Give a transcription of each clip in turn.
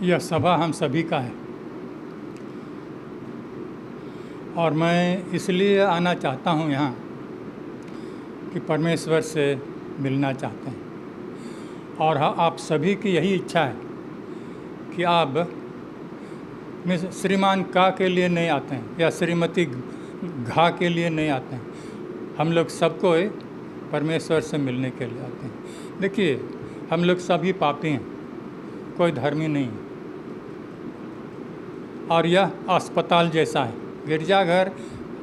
यह सभा हम सभी का है और मैं इसलिए आना चाहता हूँ यहाँ कि परमेश्वर से मिलना चाहते हैं। और हाँ, आप सभी की यही इच्छा है कि आप श्रीमान का के लिए नहीं आते हैं या श्रीमती घा के लिए नहीं आते हैं। हम लोग सबको परमेश्वर से मिलने के लिए आते हैं। देखिए, हम लोग सभी पापी हैं, कोई धर्मी नहीं है। और यह अस्पताल जैसा है, गिरजाघर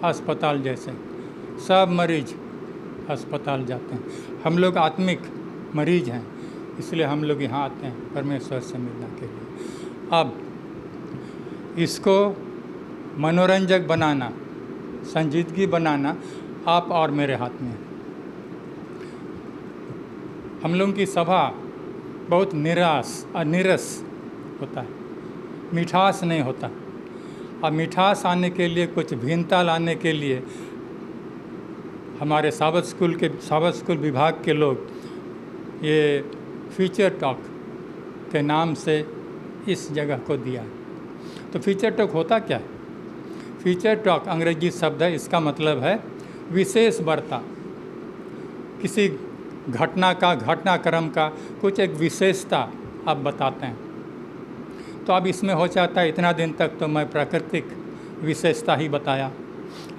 अस्पताल जैसे, सब मरीज अस्पताल जाते हैं। हम लोग आत्मिक मरीज हैं, इसलिए हम लोग यहाँ आते हैं परमेश्वर से मिलने के लिए। अब इसको मनोरंजक बनाना, संजीदगी बनाना आप और मेरे हाथ में है। हम लोगों की सभा बहुत नीरस होता है, मिठास नहीं होता। और मिठास आने के लिए, कुछ भिन्नता लाने के लिए हमारे साबत स्कूल विभाग के लोग ये फीचर टॉक के नाम से इस जगह को दिया है। तो फीचर टॉक होता क्या है? फीचर टॉक अंग्रेजी शब्द है, इसका मतलब है विशेष वार्ता। किसी घटनाक्रम का कुछ एक विशेषता आप बताते हैं। तो अब इसमें हो जाता है, इतना दिन तक तो मैं प्राकृतिक विशेषता ही बताया,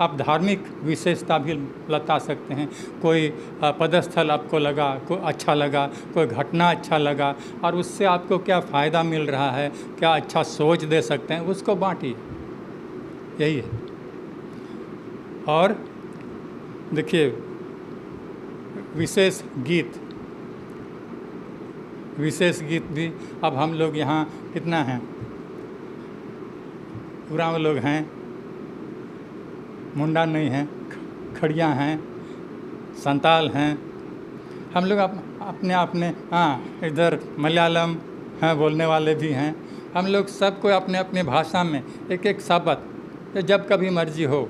आप धार्मिक विशेषता भी बता सकते हैं। कोई पदस्थल आपको लगा, कोई अच्छा लगा, कोई घटना अच्छा लगा, और उससे आपको क्या फ़ायदा मिल रहा है, क्या अच्छा सोच दे सकते हैं, उसको बांटिए। यही है। और देखिए, विशेष गीत भी अब हम लोग यहाँ कितना हैं, उरांव लोग हैं, मुंडा नहीं हैं, खड़िया हैं, संताल हैं। हम लोग अपने इधर मलयालम हैं, बोलने वाले भी हैं। हम लोग सबको अपने अपने भाषा में एक एक शब्द जब कभी मर्जी हो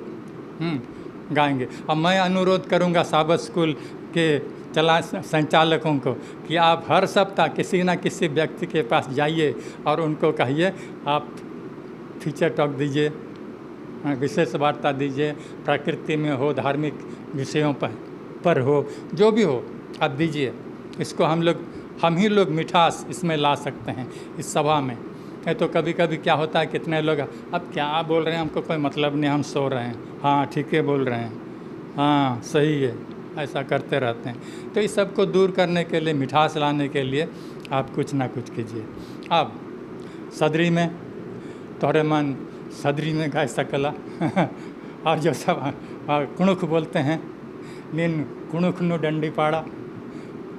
गाएंगे। अब मैं अनुरोध करूंगा साबत स्कूल के संचालकों को कि आप हर सप्ताह किसी न किसी व्यक्ति के पास जाइए और उनको कहिए आप फीचर टॉक दीजिए, विशेष वार्ता दीजिए, प्रकृति में हो, धार्मिक विषयों पर हो, जो भी हो आप दीजिए। इसको हम ही लोग मिठास इसमें ला सकते हैं इस सभा में। तो कभी कभी क्या होता है, कितने लोग अब क्या बोल रहे हैं, हमको कोई मतलब नहीं, हम सो रहे हैं। हाँ, ठीक है बोल रहे हैं, हाँ सही है, ऐसा करते रहते हैं। तो इस सब को दूर करने के लिए, मिठास लाने के लिए आप कुछ ना कुछ कीजिए। अब सदरी में तोहरे मन सदरी में गाय सकला और जो सब कुणुख बोलते हैं, निन कुणुख नु डंडी पाड़ा।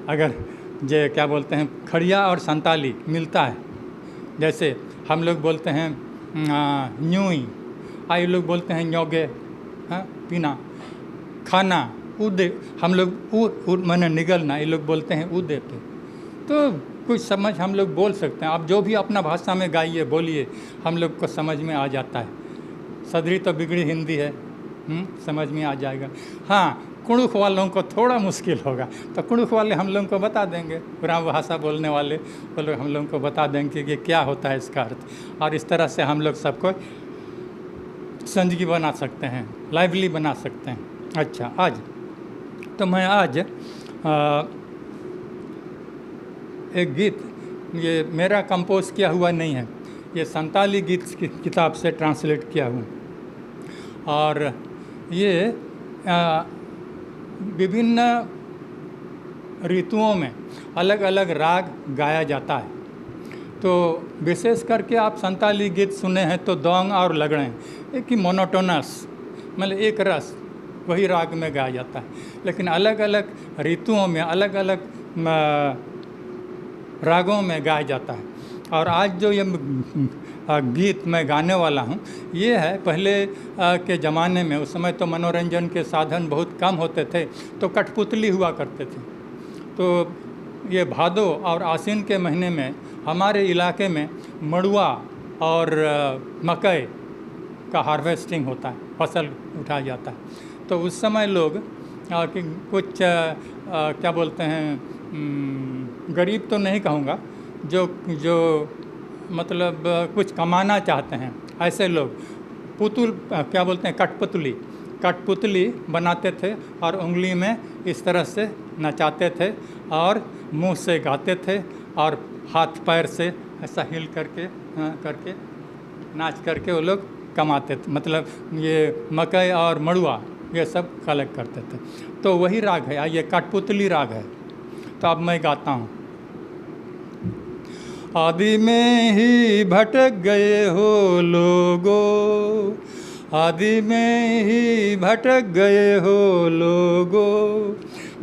अगर जे क्या बोलते हैं, खड़िया और संताली मिलता है, जैसे हम लोग बोलते हैं न्यूई, ये लोग बोलते हैं न्योगे, पीना, खाना, उदे, हम लोग मैंने निगलना, ये लोग बोलते हैं उदे पे। तो कुछ समझ हम लोग बोल सकते हैं। आप जो भी अपना भाषा में गाइए, बोलिए, हम लोग को समझ में आ जाता है। सदरी तो बिगड़ी हिंदी है, समझ में आ जाएगा। हाँ, कुणुख वालों को थोड़ा मुश्किल होगा, तो कुणुख वाले हम लोगों को बता देंगे, पुराना भाषा बोलने वाले वो लोग हम लोगों को बता देंगे कि क्या होता है इसका अर्थ। और इस तरह से हम लोग सबको संजगी बना सकते हैं, लाइवली बना सकते हैं। अच्छा, आज तो मैं एक गीत, ये मेरा कंपोज किया हुआ नहीं है, ये संताली गीत की किताब से ट्रांसलेट किया हूँ। और ये विभिन्न ऋतुओं में अलग अलग राग गाया जाता है। तो विशेष करके आप संताली गीत सुने हैं तो दोंग और लगड़ें एक ही मोनोटोनस, मतलब एक रस वही राग में गाया जाता है। लेकिन अलग अलग ऋतुओं में अलग अलग रागों में गाया जाता है। और आज जो ये गीत मैं गाने वाला हूँ, ये है पहले के ज़माने में, उस समय तो मनोरंजन के साधन बहुत कम होते थे, तो कठपुतली हुआ करते थे। तो ये भादो और आश्विन के महीने में हमारे इलाके में मड़ुआ और मकई का हार्वेस्टिंग होता है, फसल उठाया जाता है। तो उस समय लोग कुछ क्या बोलते हैं, गरीब तो नहीं कहूँगा, जो मतलब कुछ कमाना चाहते हैं, ऐसे लोग पुतुल क्या बोलते हैं, कठपुतली बनाते थे और उंगली में इस तरह से नचाते थे और मुंह से गाते थे और हाथ पैर से ऐसा हिल करके करके नाच करके वो लोग कमाते थे। मतलब ये मकई और मड़ुआ ये सब कलेक्ट करते थे। तो वही राग है, ये कठपुतली राग है। तो अब मैं गाता हूँ। आदि में ही भटक गए हो लोगों, आदि में ही भटक गए हो लोगों,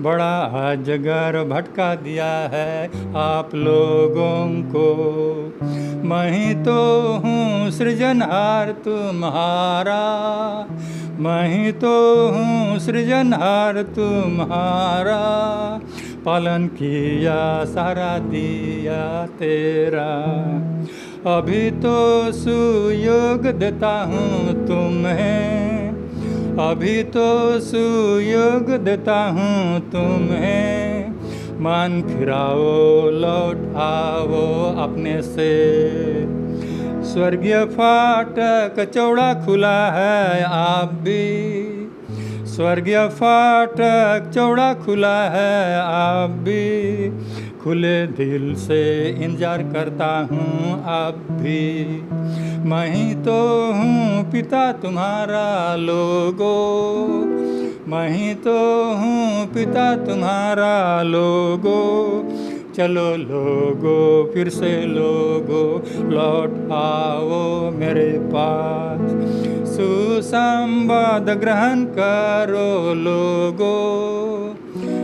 बड़ा अजगर भटका दिया है आप लोगों को। मैं ही तो हूँ सृजनहार तुम्हारा, मैं ही तो हूँ सृजनहार तुम्हारा, पालन किया सारा दिया तेरा। अभी तो सुयोग देता हूँ तुम्हें, अभी तो सुयोग देता हूँ तुम्हें, मन फिराओ लौट आओ अपने से। स्वर्गीय फाटक चौड़ा खुला है आप भी, स्वर्गीय फाटक चौड़ा खुला है आप भी, खुले दिल से इंतजार करता हूँ अब भी। मैं ही तो हूँ पिता तुम्हारा लोगों, मैं ही तो हूँ पिता तुम्हारा लोगों, चलो लोगों फिर से लोगों लौट आओ मेरे पास। सुसंवाद ग्रहण करो लोगों,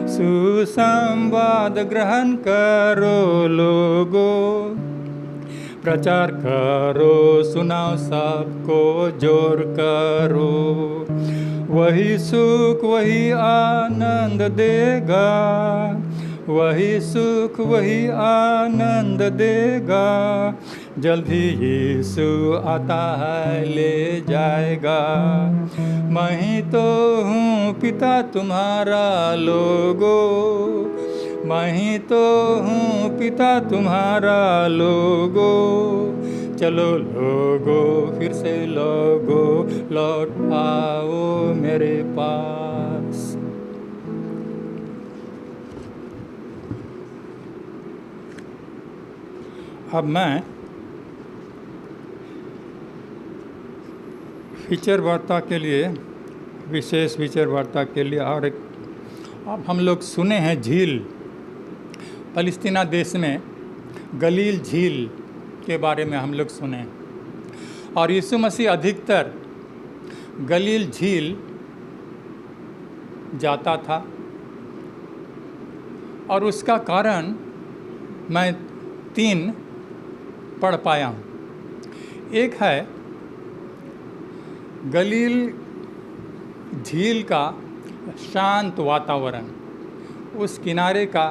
सुसंवाद ग्रहण करो लोगों, प्रचार करो सुनाओ सबको जोर करो। वही सुख वही आनंद देगा, वही सुख वही आनंद देगा, जल्द ही यीशु आता है ले जाएगा। मैं ही तो हूँ पिता तुम्हारा लोगों, मैं ही तो हूँ पिता तुम्हारा लोगों, चलो लोगों फिर से लोगों लौट आओ मेरे पास। अब मैं फीचर वार्ता के लिए, विशेष फीचर वार्ता के लिए और एक, अब हम लोग सुने हैं झील, फलस्तीना देश में गलील झील के बारे में हम लोग सुने, और यीशु मसीह अधिकतर गलील झील जाता था। और उसका कारण मैं 3 पढ़ पाया हूँ। एक है गलील झील का शांत वातावरण, उस किनारे का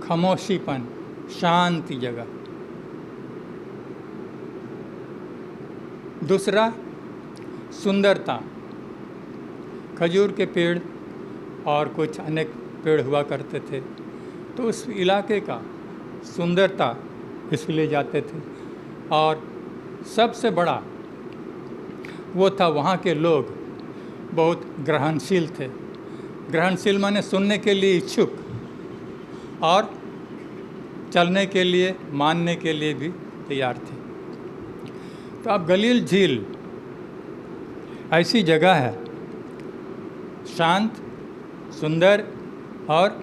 खामोशीपन, शांति जगह। दूसरा सुंदरता, खजूर के पेड़ और कुछ अनेक पेड़ हुआ करते थे, तो उस इलाके का सुंदरता इसलिए जाते थे। और सबसे बड़ा वो था वहाँ के लोग बहुत ग्रहणशील थे। ग्रहणशील माने सुनने के लिए इच्छुक और चलने के लिए, मानने के लिए भी तैयार थे। तो अब गलील झील ऐसी जगह है, शांत, सुंदर, और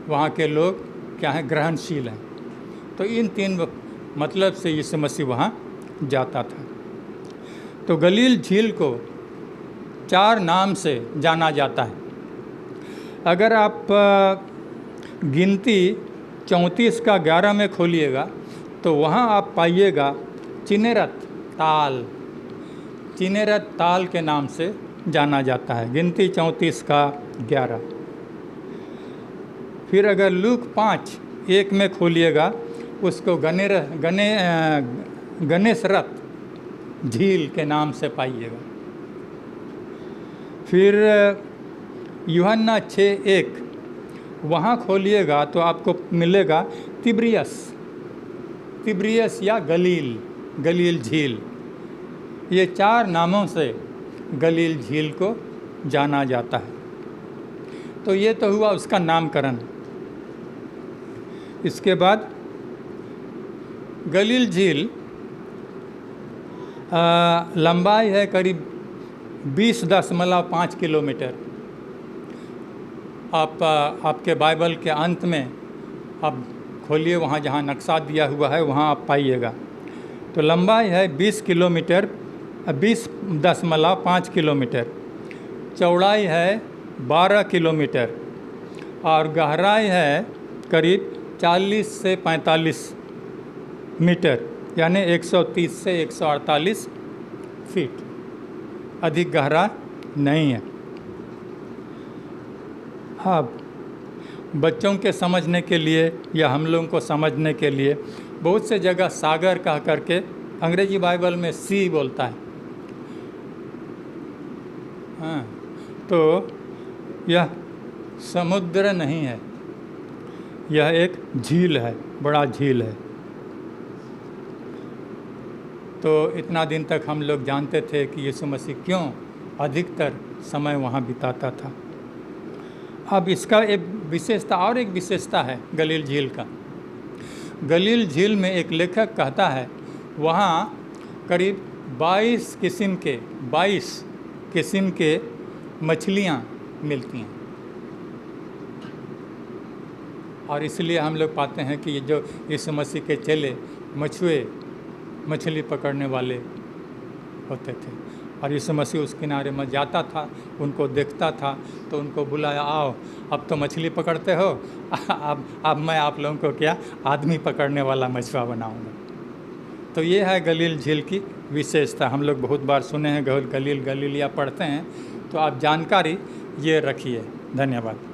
वहाँ के लोग क्या हैं, ग्रहणशील हैं। तो इन 3 मतलब से यीशु मसीह वहाँ जाता था। तो गलील झील को 4 नाम से जाना जाता है। अगर आप गिनती 34 का 11 में खोलिएगा तो वहाँ आप पाइएगा चिनेरत ताल, चिनेरत ताल के नाम से जाना जाता है, गिनती 34 का 11। फिर अगर लूक 5:1 में खोलिएगा उसको गनेसरत झील के नाम से पाइएगा। फिर यूहन्ना 6:1 वहाँ खोलिएगा तो आपको मिलेगा तिब्रियस तिब्रियस या गलील झील, ये 4 नामों से गलील झील को जाना जाता है। तो ये तो हुआ उसका नामकरण। इसके बाद गलील झील लंबाई है करीब 20.5 किलोमीटर। आपके बाइबल के अंत में आप खोलिए, वहाँ जहाँ नक्शा दिया हुआ है वहाँ आप पाइएगा। तो लंबाई है 20 किलोमीटर, 20.5 किलोमीटर, चौड़ाई है 12 किलोमीटर और गहराई है करीब 40 से 45 मीटर, यानी 130 से 148 फीट। अधिक गहरा नहीं है। अब बच्चों के समझने के लिए या हम लोगों को समझने के लिए बहुत से जगह सागर कह करके अंग्रेजी बाइबल में सी बोलता है। हाँ, तो यह समुद्र नहीं है, यह एक झील है, बड़ा झील है। तो इतना दिन तक हम लोग जानते थे कि यीशु मसीह क्यों अधिकतर समय वहाँ बिताता था। अब इसका एक विशेषता, और एक विशेषता है गलील झील का। गलील झील में एक लेखक कहता है वहाँ करीब 22 किस्म के मछलियाँ मिलती हैं। और इसलिए हम लोग पाते हैं कि ये जो यीशु मसीह के चेले मछली पकड़ने वाले होते थे, और यीशु मसीह उस किनारे में जाता था, उनको देखता था तो उनको बुलाया, आओ अब तो मछली पकड़ते हो, अब मैं आप लोगों को क्या आदमी पकड़ने वाला मछुआ बनाऊंगा। तो ये है गलील झील की विशेषता। हम लोग बहुत बार सुने हैं गलीलिया पढ़ते हैं, तो आप जानकारी ये रखिए। धन्यवाद।